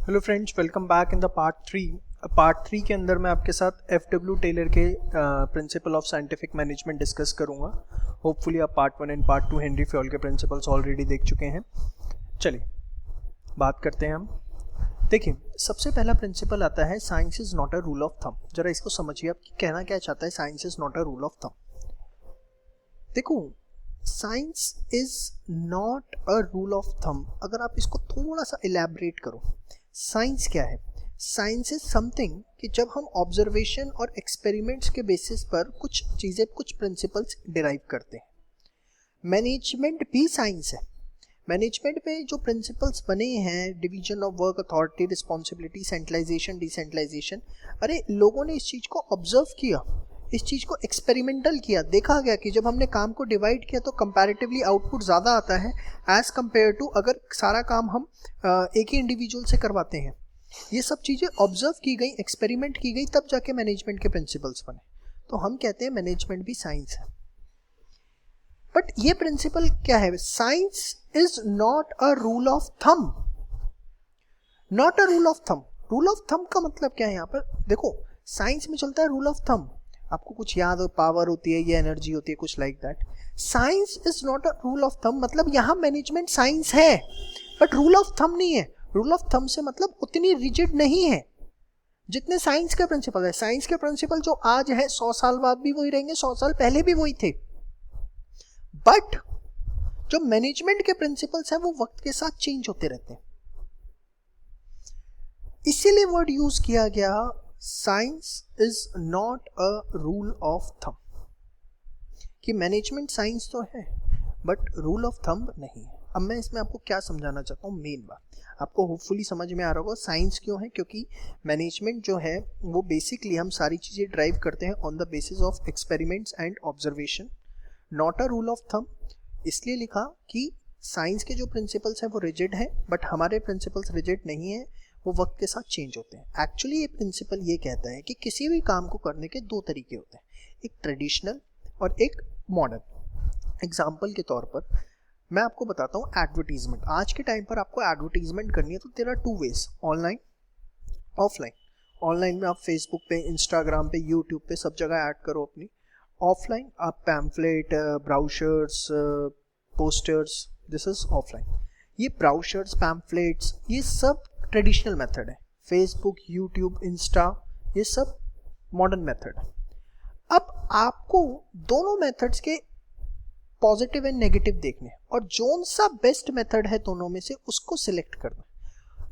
Hello friends, welcome back in the part three के अंदर मैं आपके साथ एफ.डब्ल्यू. टेलर के principle of scientific management discuss करूंगा। होपफुली आप part 1 and part 2 Henry Fayol के प्रिंसिपल्स ऑलरेडी देख चुके हैं। चलिए बात करते हैं हम। देखिए, सबसे पहला प्रिंसिपल आता है science is not a rule of thumb. जरा इसको समझिए, आप कहना क्या चाहता है science is not a rule of thumb. देखो, science is not a rule of thumb, अगर आप इसको थोड़ा सा इलैबोरेट करो, साइंस क्या है? साइंस इज समथिंग कि जब हम ऑब्जर्वेशन और एक्सपेरिमेंट्स के बेसिस पर कुछ चीज़ें, कुछ प्रिंसिपल्स डिराइव करते हैं। मैनेजमेंट भी साइंस है। मैनेजमेंट में जो प्रिंसिपल्स बने हैं, division of work, authority, responsibility, centralisation, decentralisation, अरे लोगों ने इस चीज़ को ऑब्जर्व किया, इस चीज़ को एक्सपेरिमेंटल किया, देखा गया कि जब हमने काम को डिवाइड किया तो कंपैरेटिवली आउटपुट ज़्यादा आता है एज़ कम्पेयर टू अगर सारा काम हम एक ही इंडिविजुअल से करवाते हैं। ये सब चीज़ें ऑब्जर्व की गई, एक्सपेरिमेंट की गई, तब जाके मैनेजमेंट के प्रिंसिपल्स बने। तो हम कहते हैं मैनेजमेंट भी साइंस है। बट ये प्रिंसिपल क्या है? Science is not a rule of thumb. Not a rule of thumb. Rule of thumb का मतलब क्या है? यहाँ पर देखो, साइंस में चलता है रूल ऑफ थंब। आपको कुछ याद हो, पावर होती है, ये एनर्जी होती है, कुछ like that. Science is not a rule of thumb, मतलब यहाँ मैनेजमेंट साइंस है बट रूल ऑफ थंब नहीं है। रूल ऑफ थंब से मतलब उतनी रिजिड नहीं है जितने साइंस के प्रिंसिपल है। साइंस के प्रिंसिपल जो आज है 100 साल बाद भी वही रहेंगे, 100 साल पहले भी वही थे। बट जो मैनेजमेंट के प्रिंसिपल्स हैं वो वक्त के साथ चेंज होते रहते हैं। इसीलिए वर्ड यूज किया गया, science is not a rule of thumb, कि मैनेजमेंट साइंस तो है बट रूल ऑफ थंब नहीं है। अब मैं इसमें आपको क्या समझाना चाहता हूँ, मेन बात आपको होपफुली समझ में आ रहा होगा। साइंस क्यों है? क्योंकि मैनेजमेंट जो है वो बेसिकली हम सारी चीज़ें ड्राइव करते हैं on the basis of experiments and observation, not a rule of thumb. इसलिए लिखा कि साइंस के जो प्रिंसिपल्स हैं वो रिजिड हैं बट हमारे प्रिंसिपल्स रिजिड नहीं हैं, वो वक्त के साथ चेंज होते हैं। एक्चुअली ये प्रिंसिपल ये कहता है कि किसी भी काम को करने के दो तरीके होते हैं, एक ट्रेडिशनल और एक मॉडर्न। एग्जाम्पल के तौर पर मैं आपको बताता हूँ, एडवर्टीजमेंट। आज के टाइम पर आपको एडवर्टीजमेंट करनी है तो there are two ways, online, offline. Online में आप फेसबुक पे, इंस्टाग्राम पे, यूट्यूब पे सब जगह ऐड करो अपनी। ऑफलाइन आप pamphlet, brochures, posters, this is offline. ये ब्राउशर्स, पैम्फलेट्स, ये सब ट्रेडिशनल मेथड है। फेसबुक, यूट्यूब, इंस्टा, ये सब मॉडर्न मेथड है। अब आपको दोनों मेथड्स के पॉजिटिव एंड नेगेटिव देखने और जोन सा बेस्ट मेथड है दोनों में से उसको सिलेक्ट करना।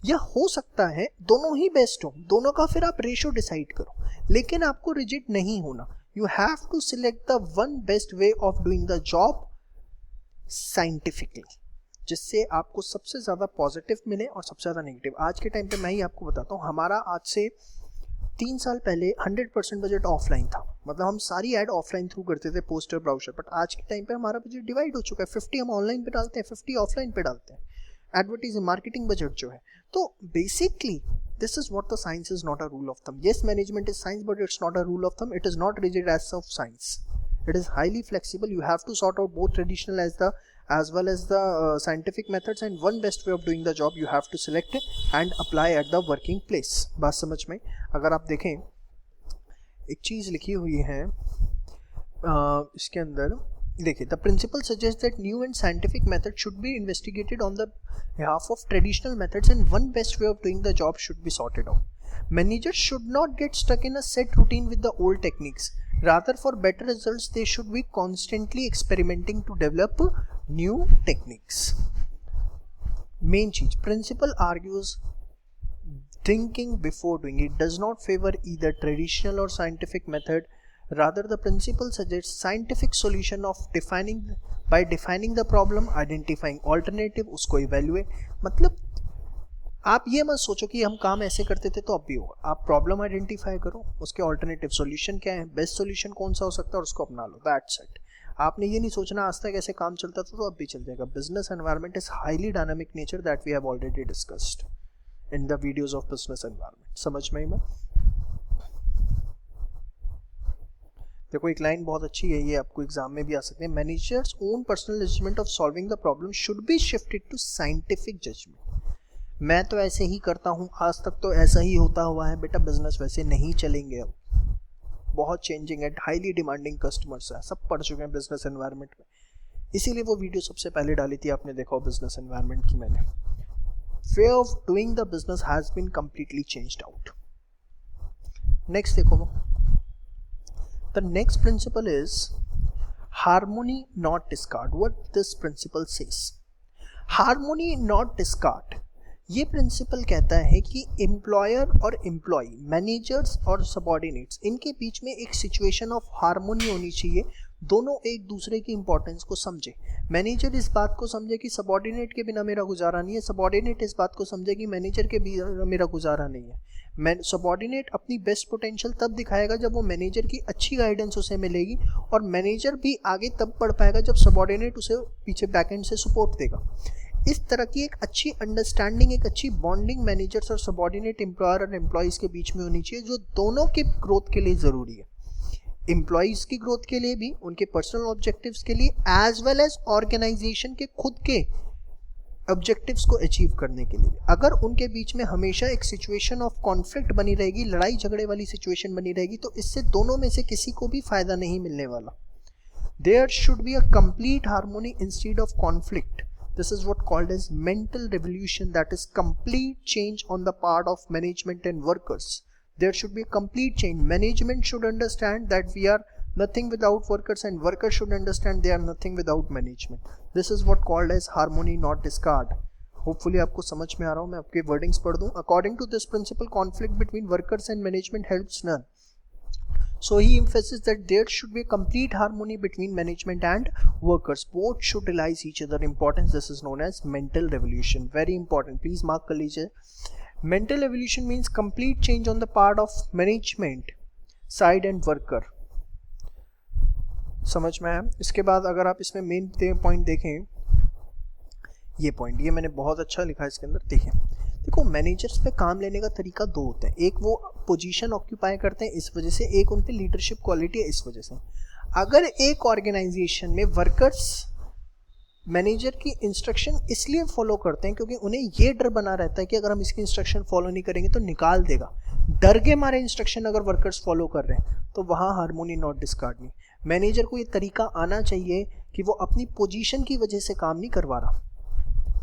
यह हो सकता है दोनों ही बेस्ट हो, दोनों का फिर आप रेशो डिसाइड करो, लेकिन आपको रिजिड नहीं होना। You have to select the one best way of doing the job scientifically, जिससे आपको सबसे ज़्यादा पॉजिटिव मिले और सबसे ज़्यादा नेगेटिव। आज के टाइम पे मैं ही आपको बताता हूँ, हमारा आज से 3 साल पहले 100% बजट ऑफलाइन था, मतलब हम सारी ऐड ऑफलाइन थ्रू करते थे, पोस्टर, ब्राउशर। बट आज के टाइम पे हमारा बजट डिवाइड हो चुका है, 50 हम ऑनलाइन पे डालते हैं, 50 ऑफलाइन पे डालते हैं, एडवर्टीजिंग, मार्केटिंग बजट जो है। तो basically this is what the science is not a rule of thumb. Yes, management is science but it's not a rule of thumb. It is not rigid as of science, it is highly flexible. You have to sort out both traditional as well as the scientific methods, and one best way of doing the job you have to select it and apply at the working place. बात समझ में? अगर आप देखें, एक चीज़ लिखी हुई है इसके अंदर, देखिए, the principle suggests that new and scientific method should be investigated on the behalf of traditional methods, and one best way of doing the job should be sorted out. Managers should not get stuck in a set routine with the old techniques. Rather, for better results, they should be constantly experimenting to develop new techniques. Main cheez, principle argues thinking before doing. It does not favor either traditional or scientific method. Rather, the principle suggests scientific solution of by defining the problem, identifying alternative, उसको evaluate। मतलब आप ये मत सोचो कि हम काम ऐसे करते थे तो अब भी होगा। आप प्रॉब्लम आइडेंटिफाई करो, उसके ऑल्टरनेटिव सॉल्यूशन क्या है, बेस्ट सॉल्यूशन कौन सा हो सकता है और उसको अपना लो, दैट्स इट। आपने ये नहीं सोचना आज तक ऐसे काम चलता था तो अब भी चल जाएगा। Business environment is highly dynamic nature that we have already discussed in the videos of business environment. समझ में ही मैं? देखो, एक लाइन बहुत अच्छी है, ये आपको एग्जाम में भी आ सकते हैं। Managers own personal judgement of solving the problem should be shifted to scientific judgement. मैं तो ऐसे ही करता हूँ, आज तक तो ऐसा ही होता हुआ है, बेटा बिजनेस वैसे नहीं चलेंगे अब, बहुत चेंजिंग है, हाईली डिमांडिंग कस्टमर्स है, सब पढ़ चुके हैं बिजनेस एनवायरनमेंट में। इसीलिए वो वीडियो सबसे पहले डाली थी, आपने देखा हो बिजनेस एनवायरनमेंट की मैंने। Way of doing the business has been completely changed out. Next देखो, the next principle is harmony not discard. What this principle says, harmony not discard. ये प्रिंसिपल कहता है कि एम्प्लॉयर और एम्प्लॉय, मैनेजर्स और subordinates, इनके बीच में एक सिचुएशन ऑफ हार्मोनी होनी चाहिए, दोनों एक दूसरे की इंपॉर्टेंस को समझे। मैनेजर इस बात को समझे कि सबॉर्डिनेट के बिना मेरा गुजारा नहीं है, सबॉर्डिनेट इस बात को समझे कि मैनेजर के बिना मेरा गुजारा नहीं है। सबॉर्डिनेट अपनी बेस्ट पोटेंशियल तब दिखाएगा जब वो मैनेजर की अच्छी गाइडेंस उसे मिलेगी, और मैनेजर भी आगे तब बढ़ पाएगा जब सबॉर्डिनेट उसे पीछे बैकएंड से सपोर्ट देगा। इस तरह की एक अच्छी अंडरस्टैंडिंग, एक अच्छी बॉन्डिंग मैनेजर्स और सबॉर्डिनेट एम्प्लॉयर और एम्प्लॉयज़ के बीच में होनी चाहिए, जो दोनों के ग्रोथ के लिए ज़रूरी है। एम्प्लॉयज़ की ग्रोथ के लिए भी, उनके पर्सनल ऑब्जेक्टिव्स के लिए, एज वेल एज ऑर्गेनाइजेशन के खुद के ऑब्जेक्टिव्स को अचीव करने के लिए। अगर उनके बीच में हमेशा एक सिचुएशन ऑफ कॉन्फ्लिक्ट बनी रहेगी, लड़ाई झगड़े वाली सिचुएशन बनी रहेगी, तो इससे दोनों में से किसी को भी फायदा नहीं मिलने वाला। There should be a complete harmony instead of conflict. This is what called as mental revolution, that is complete change on the part of management and workers. There should be a complete change. Management should understand that we are nothing without workers, and workers should understand they are nothing without management. This is what called as harmony not discard. Hopefully आपको समझ में आ रहा हो, मैं आपके wordings पढ़ दूं। According to this principle, conflict between workers and management helps none. So he emphasizes that there should be a complete harmony between management and workers. Both should realize each other importance. This is known as mental revolution. Very important. Please mark कर लीजिए. Mental revolution means complete change on the part of management side and worker. समझ में आया? इसके बाद अगर आप इसमें मेन पॉइंट देखें, ये पॉइंट, ये मैंने बहुत अच्छा लिखा है इसके अंदर, देखिए। देखो, मैनेजर्स पे काम लेने का तरीका दो होते हैं। एक वो पोजीशन ऑक्यूपाई करते हैं इस वजह से, एक उन पे लीडरशिप क्वालिटी है इस वजह से। अगर एक ऑर्गेनाइजेशन में वर्कर्स मैनेजर की इंस्ट्रक्शन इसलिए फॉलो करते हैं क्योंकि उन्हें ये डर बना रहता है कि अगर हम इसकी इंस्ट्रक्शन फॉलो नहीं करेंगे तो निकाल देगा, डर के मारे इंस्ट्रक्शन अगर वर्कर्स फॉलो कर रहे हैं, तो वहाँ हार्मोनी नॉट डिस्कार्ड नहीं। मैनेजर को ये तरीका आना चाहिए कि वो अपनी पोजीशन की वजह से काम नहीं करवा रहा,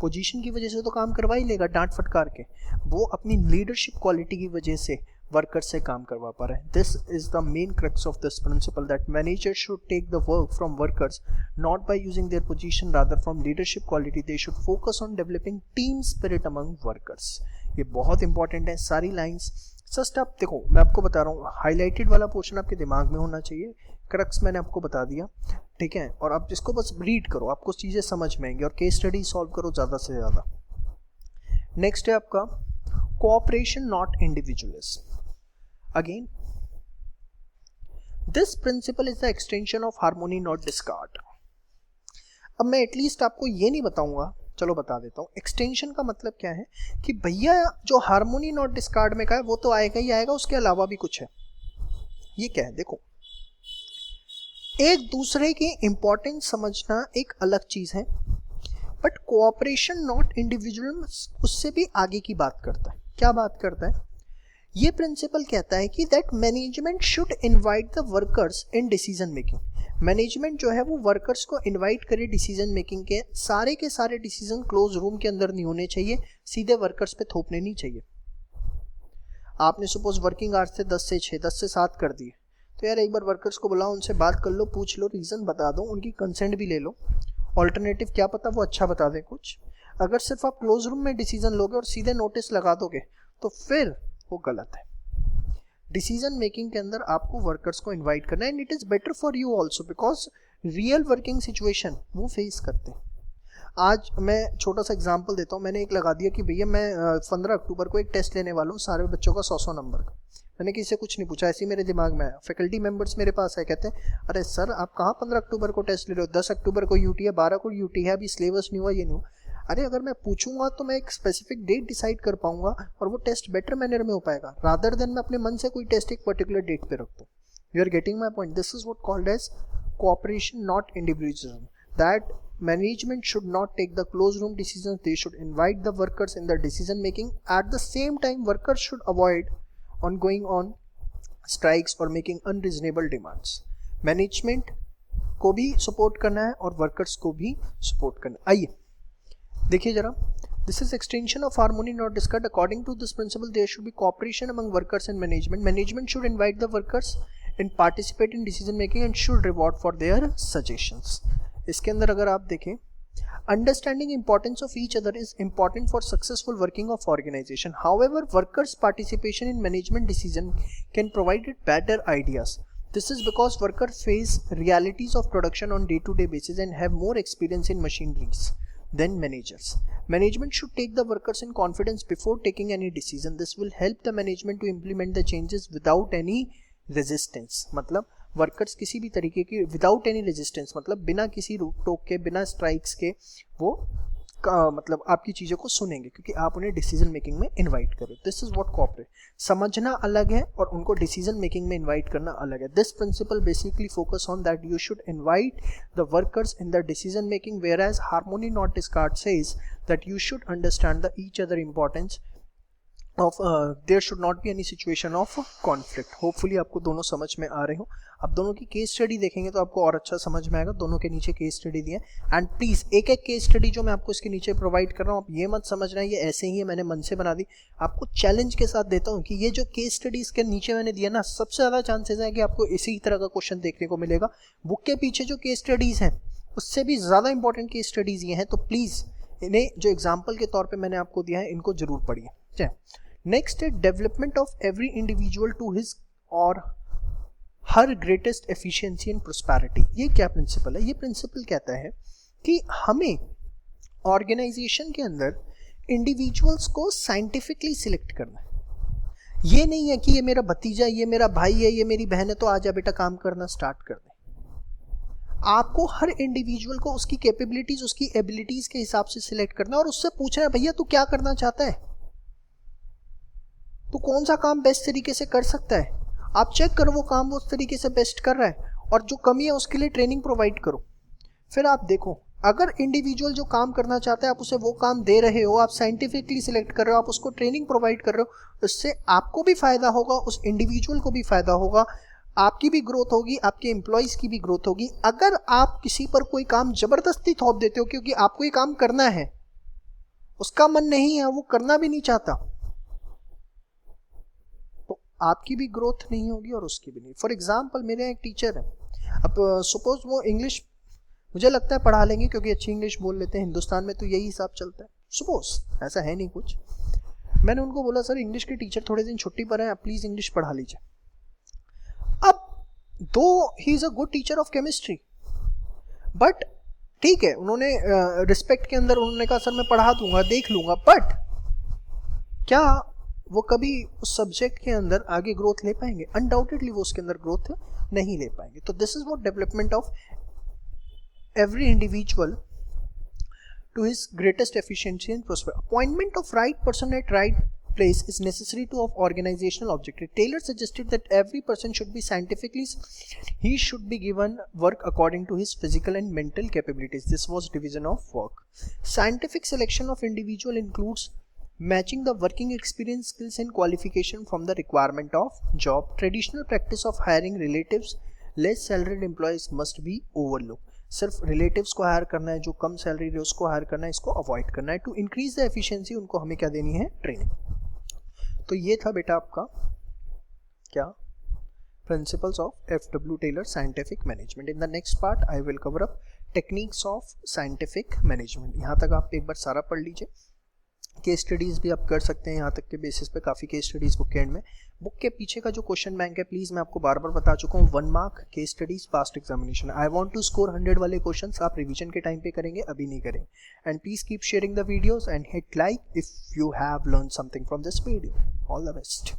पोजीशन की वजह से तो काम करवा ही लेगा डांट फटकार के, वो अपनी लीडरशिप क्वालिटी की वजह से वर्कर से काम करवा पा रहे हैं। This is the main crux of this principle, that manager should take the work from workers not by using their position, rather from leadership quality. They should focus on developing team spirit among workers. ये बहुत important है, सारी lines just आप देखो, मैं आपको बता रहा हूँ, हाईलाइटेड वाला पोर्शन आपके दिमाग में होना चाहिए, क्रक्स मैंने आपको बता दिया, ठीक है, और आप इसको बस रीड करो, आपको चीज़ें समझ में आएंगी, और केस स्टडी सॉल्व करो ज़्यादा से ज़्यादा। नेक्स्ट है आपका cooperation not individualism. Again this principle is the extension of harmony not discard. अब मैं एटलीस्ट आपको ये नहीं बताऊंगा, चलो बता देता हूँ। एक्सटेंशन का मतलब क्या है कि भैया जो हार्मोनी नॉट डिस्कार्ड में का है वो तो आएगा ही आएगा, उसके अलावा भी कुछ है। ये क्या है, देखो, एक दूसरे की इंपॉर्टेंस समझना एक अलग चीज है, बट कोऑपरेशन नॉट इंडिविजुअल उससे भी आगे की बात करता है। क्या बात करता है? ये प्रिंसिपल कहता है कि that management should invite the workers in decision making. Management जो है वो वर्कर्स को इनवाइट करे डिसीजन मेकिंग के सारे डिसीजन क्लोज रूम के अंदर नहीं होने चाहिए, सीधे वर्कर्स पे थोपने नहीं चाहिए। आपने सपोज वर्किंग आवर्स से 10 से 6, 10 से 7 कर दिए, तो यार एक बार वर्कर्स को बुलाओ, उनसे बात कर लो, पूछ लो, रीज़न बता दो, उनकी कंसेंट भी ले लो। ऑल्टरनेटिव क्या पता वो अच्छा बता दें कुछ। अगर सिर्फ आप क्लोज रूम में डिसीजन लोगे और सीधे नोटिस लगा दोगे तो फिर वो गलत है। डिसीजन मेकिंग के अंदर आपको वर्कर्स को इनवाइट करना है, and it is better for you also, because real working situation वो फेस करते हैं। आज मैं छोटा सा एग्जांपल देता हूँ। मैंने एक लगा दिया कि भैया मैं 15 अक्टूबर को एक टेस्ट लेने वाला हूँ सारे बच्चों का 100 नंबर का। मैंने किसी से कुछ नहीं पूछा, ऐसे ही मेरे दिमाग में आया। फैकल्टी मेंबर्स मेरे पास है, कहते हैं अरे सर आप कहाँ 15 अक्टूबर को टेस्ट ले रहे हो, 10 अक्टूबर को यूटी है, 12 को यूटी है, अभी सिलेबस नहीं हुआ, ये नहीं हुआ। अरे अगर मैं पूछूंगा तो मैं एक स्पेसिफिक डेट डिसाइड कर पाऊंगा और वो टेस्ट बेटर मैनर में हो पाएगा, रादर देन मैं अपने मन से कोई टेस्ट एक पर्टिकुलर डेट पे रख दूँ। You are getting my point? This is what called as cooperation not individualism, that management should not take the closed room decisions. They should invite the workers in the decision making. At the same time, workers should avoid on going on strikes or making unreasonable demands. Management को भी support करना है और workers को भी support करना है. आइए देखिए जरा. This is extension of harmony not discussed. According to this principle, there should be cooperation among workers and management. Management should invite the workers and participate in decision making and should reward for their suggestions. इसके अंदर अगर आप देखें, understanding importance of each other is important for successful working of organization. However, workers' participation in management decision can provide better ideas. This is because workers face realities of production on day-to-day basis and have more experience in machineries than managers. Management should take the workers in confidence before taking any decision. This will help the management to implement the changes without any resistance. मतलब workers किसी भी तरीके की without any resistance, मतलब बिना किसी रोक टोक के, बिना स्ट्राइक्स के वो मतलब आपकी चीज़ों को सुनेंगे क्योंकि आप उन्हें डिसीजन मेकिंग में इनवाइट करो. This is what cooperate. समझना अलग है और उनको डिसीजन मेकिंग में इनवाइट करना अलग है. This principle basically focus on that you should invite the workers in the decision making, whereas harmony not discord says that you should understand the each other importance of there should not be any situation of conflict. Hopefully आपको दोनों समझ में आ रहे हो. आप दोनों की case study देखेंगे तो आपको और अच्छा समझ में आएगा. दोनों के नीचे केस स्टडी दिए एंड प्लीज़ एक एक केस स्टडी जो मैं आपको इसके नीचे प्रोवाइड कर रहा हूँ, आप ये मत समझना है ये ऐसे ही है मैंने मन से बना दी. आपको चैलेंज के साथ देता हूँ कि ये जो केस स्टडी इसके नीचे मैंने दिया ना, सबसे ज़्यादा चांसेस है कि आपको इसी तरह का क्वेश्चन देखने को मिलेगा. बुक के पीछे जो केस स्टडीज़ हैं उससे भी ज़्यादा इंपॉर्टेंट केस स्टडीज़ ये हैं. तो प्लीज़ इन्हें जो एग्जाम्पल के तौर पर मैंने आपको दिया है इनको जरूर पढ़िए. ठीक है. नेक्स्ट है development of every individual to his और her greatest efficiency and prosperity. ये क्या प्रिंसिपल है? ये प्रिंसिपल कहता है कि हमें ऑर्गेनाइजेशन के अंदर इंडिविजुअल्स को साइंटिफिकली सिलेक्ट करना है. ये नहीं है कि ये मेरा भतीजा, ये मेरा भाई है, ये मेरी बहन है तो आजा बेटा काम करना स्टार्ट कर दे. आपको हर इंडिविजुअल को उसकी कैपेबिलिटीज, उसकी एबिलिटीज के हिसाब से सिलेक्ट करना है और उससे पूछना है भैया तू क्या करना चाहता है, तू कौन सा काम बेस्ट तरीके से कर सकता है. आप चेक करो वो काम वो उस तरीके से बेस्ट कर रहा है और जो कमी है उसके लिए ट्रेनिंग प्रोवाइड करो. फिर आप देखो अगर इंडिविजुअल जो काम करना चाहता है आप उसे वो काम दे रहे हो, आप साइंटिफिकली सिलेक्ट कर रहे हो, आप उसको ट्रेनिंग प्रोवाइड कर रहे हो, उससे आपको भी फायदा होगा, उस इंडिविजुअल को भी फायदा होगा, आपकी भी ग्रोथ होगी, आपके एम्प्लॉयज़ की भी ग्रोथ होगी. अगर आप किसी पर कोई काम जबरदस्ती थोप देते हो क्योंकि आपको ये काम करना है, उसका मन नहीं है, वो करना भी नहीं चाहता, आपकी भी ग्रोथ नहीं होगी और उसकी भी नहीं. फॉर एग्जाम्पल मेरे यहाँ एक टीचर है, अब सपोज वो इंग्लिश मुझे लगता है पढ़ा लेंगे क्योंकि अच्छी इंग्लिश बोल लेते हैं, हिंदुस्तान में तो यही हिसाब चलता है. सपोज ऐसा है नहीं कुछ. मैंने उनको बोला सर इंग्लिश के टीचर थोड़े दिन छुट्टी पर हैं, आप प्लीज़ इंग्लिश पढ़ा लीजिए. अब दो he is a good teacher of chemistry, but ठीक है उन्होंने रिस्पेक्ट के अंदर उन्होंने कहा सर मैं पढ़ा दूंगा, देख लूंगा, बट क्या वो कभी उस सब्जेक्ट के अंदर आगे ग्रोथ ले पाएंगे? अनडाउटेडली वो उसके अंदर ग्रोथ नहीं ले पाएंगे. तो this is what development of every individual to his greatest efficiency and prosperity. Appointment of right person at right place is necessary to of organizational objective. Taylor suggested that every person should be scientifically, he should be given work according to his physical and mental capabilities. This was division of work. Scientific selection of individual includes matching the working experience, skills and qualification from the requirement of job. Traditional practice of hiring relatives, less salaried employees must be overlooked. सिर्फ relatives को higher करना है, जो कम salary है उसको higher करना है, इसको अवॉइड करना है. टू इंक्रीज द एफिशिएंसी उनको हमें क्या देनी है? ट्रेनिंग. तो ये था बेटा आपका क्या principles of F W Taylor scientific management. In the next part I will cover up techniques of scientific management. यहाँ तक आप एक बार सारा पढ़ लीजिए. केस स्टडीज़ भी आप कर सकते हैं यहाँ तक के बेसिस पे, काफ़ी केस स्टडीज़ बुक के एंड में. बुक के पीछे का जो क्वेश्चन बैंक है प्लीज़ मैं आपको बार बार बता चुका हूँ, 1 mark case studies past examination. I want to score 100 वाले क्वेश्चंस आप रिवीजन के टाइम पे करेंगे, अभी नहीं करेंगे. And please keep sharing the videos and hit like if you have learn something from this video. All the best.